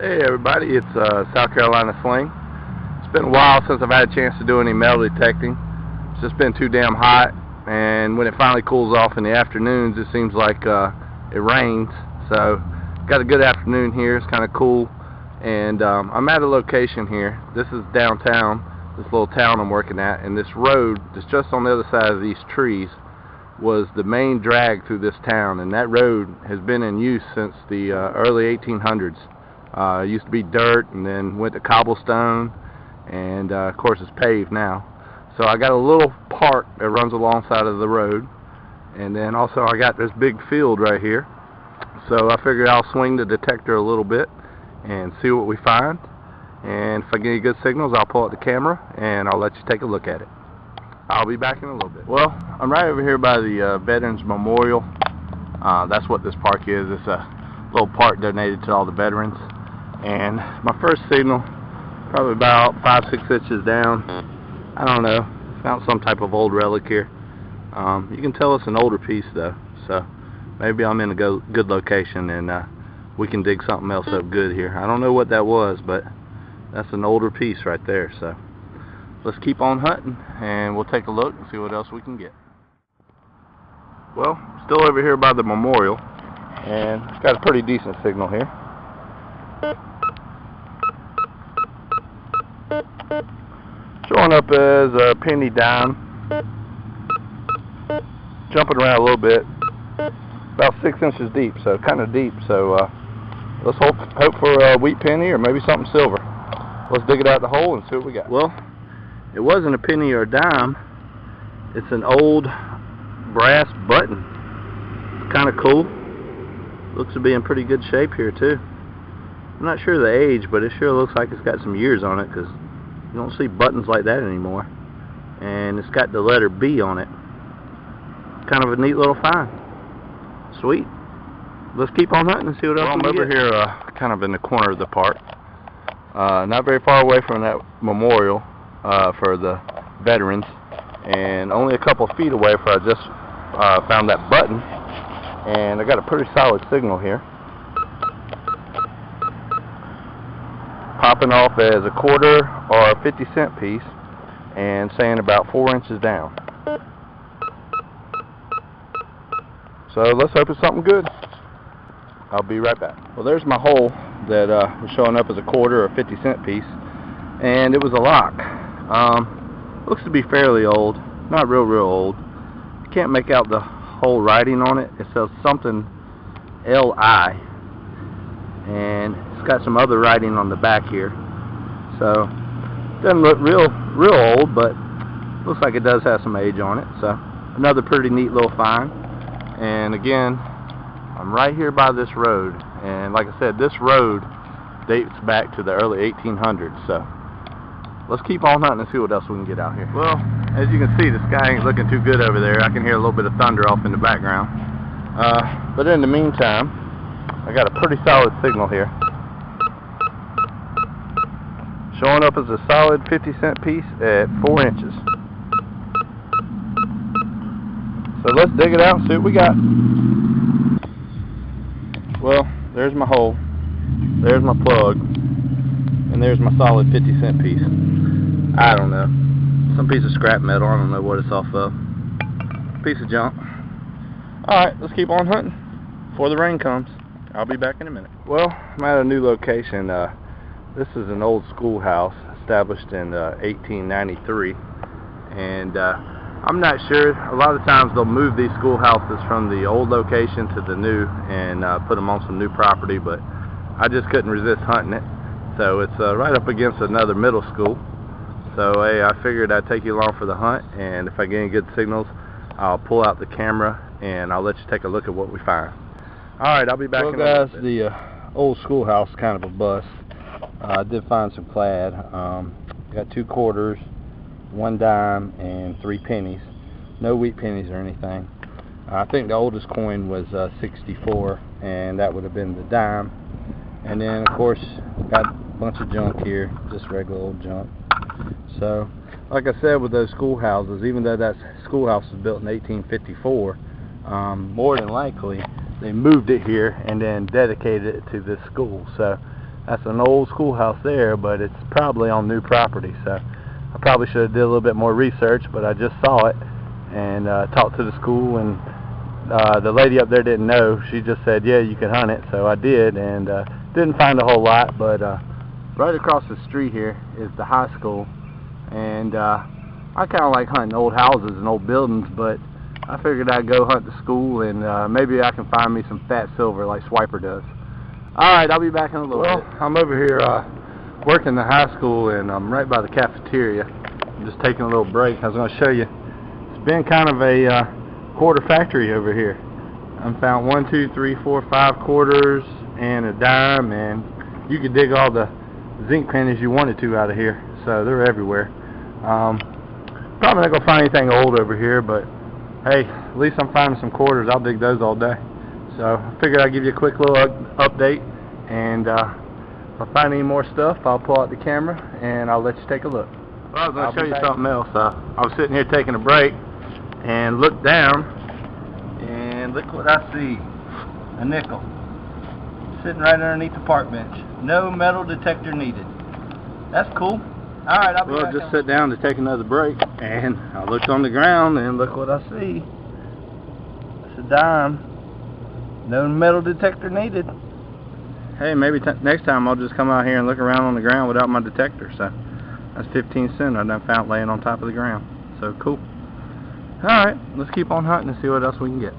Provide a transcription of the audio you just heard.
Hey everybody, it's South Carolina Sling. It's been a while since I've had a chance to do any metal detecting. It's just been too damn hot, and when it finally cools off in the afternoons, it seems like it rains. So, got a good afternoon here. It's kind of cool, and I'm at a location here. This is downtown, this little town I'm working at, and this road that's just on the other side of these trees was the main drag through this town, and that road has been in use since the early 1800s. It used to be dirt and then went to cobblestone, and of course it's paved now. So I got a little park that runs alongside of the road, and then also I got this big field right here. So I figured I'll swing the detector a little bit and see what we find, and if I get any good signals I'll pull out the camera and I'll let you take a look at it. I'll be back in a little bit. Well, I'm right over here by the Veterans Memorial. That's what this park is. It's a little park donated to all the veterans. And my first signal, probably about 5-6 inches down. I don't know, found some type of old relic here. You can tell it's an older piece though, so maybe I'm in a good location and we can dig something else up good here. I don't know what that was, but that's an older piece right there. So let's keep on hunting and we'll take a look and see what else we can get. Well, still over here by the memorial, and it's got a pretty decent signal here. Showing up as a penny dime, jumping around a little bit, about 6 inches deep, so kind of deep. So let's hope for a wheat penny or maybe something silver. Let's dig it out of the hole and see what we got. Well, it wasn't a penny or a dime. It's an old brass button. It's kind of cool. Looks to be in pretty good shape here too. I'm not sure the age, but it sure looks like it's got some years on it, because you don't see buttons like that anymore. And it's got the letter B on it. Kind of a neat little find. Sweet. Let's keep on hunting and see what else we can get. I'm over here kind of in the corner of the park. Not very far away from that memorial for the veterans. And only a couple of feet away where I just found that button. And I got a pretty solid signal here. Popping off as a quarter or a 50-cent piece and saying about 4 inches down. So let's hope it's something good. I'll be right back. Well, there's my hole that was showing up as a quarter or 50-cent piece, and it was a lock. Looks to be fairly old, not real old. I can't make out the whole writing on it. It says something L.I. and it's got some other writing on the back here. So doesn't look real old, but looks like it does have some age on it. So another pretty neat little find. And again, I'm right here by this road, and like I said, this road dates back to the early 1800s. So let's keep on hunting and see what else we can get out here. Well, as you can see, the sky ain't looking too good over there. I can hear a little bit of thunder off in the background. But in the meantime, I got a pretty solid signal here. Showing up as a solid 50-cent piece at 4 inches. So let's dig it out and see what we got. Well, there's my hole. There's my plug. And there's my solid 50-cent piece. I don't know. Some piece of scrap metal. I don't know what it's off of. Piece of junk. Alright, let's keep on hunting before the rain comes. I'll be back in a minute. Well, I'm at a new location. This is an old schoolhouse established in 1893. And I'm not sure. A lot of times they'll move these schoolhouses from the old location to the new and put them on some new property, but I just couldn't resist hunting it. So it's right up against another middle school. So hey, I figured I'd take you along for the hunt, and if I get any good signals, I'll pull out the camera and I'll let you take a look at what we find. Alright, I'll be back in a minute. Well guys, the old schoolhouse is kind of a bust. I did find some CLAD. Got 2 quarters, 1 dime, and 3 pennies. No wheat pennies or anything. I think the oldest coin was 64, and that would have been the dime. And then of course got a bunch of junk here, just regular old junk. So like I said, with those schoolhouses, even though that schoolhouse was built in 1854, more than likely they moved it here and then dedicated it to this school. So That's an old schoolhouse there, but it's probably on new property, so I probably should have did a little bit more research, but I just saw it and talked to the school, and the lady up there didn't know. She just said, yeah, you can hunt it, so I did, and didn't find a whole lot, but right across the street here is the high school, and I kind of like hunting old houses and old buildings, but I figured I'd go hunt the school, and maybe I can find me some fat silver like Swiper does. Alright, I'll be back in a little bit. I'm over here working the high school, and I'm right by the cafeteria. I'm just taking a little break. I was going to show you. It's been kind of a quarter factory over here. I found 1, 2, 3, 4, 5 quarters and a dime, and you could dig all the zinc pennies you wanted to out of here, so they're everywhere. Probably not going to find anything old over here, but hey, at least I'm finding some quarters. I'll dig those all day. So I figured I'd give you a quick little update, and if I find any more stuff, I'll pull out the camera and I'll let you take a look. Well, I was going to show you something else. I was sitting here taking a break and looked down, and look what I see. A nickel sitting right underneath the park bench. No metal detector needed. That's cool. Alright, I'll be back. Well, just sit down to take another break, and I looked on the ground and look what I see. It's a dime. No metal detector needed. Hey, maybe next time I'll just come out here and look around on the ground without my detector. So that's 15 cents I done found laying on top of the ground. So cool. Alright, let's keep on hunting and see what else we can get.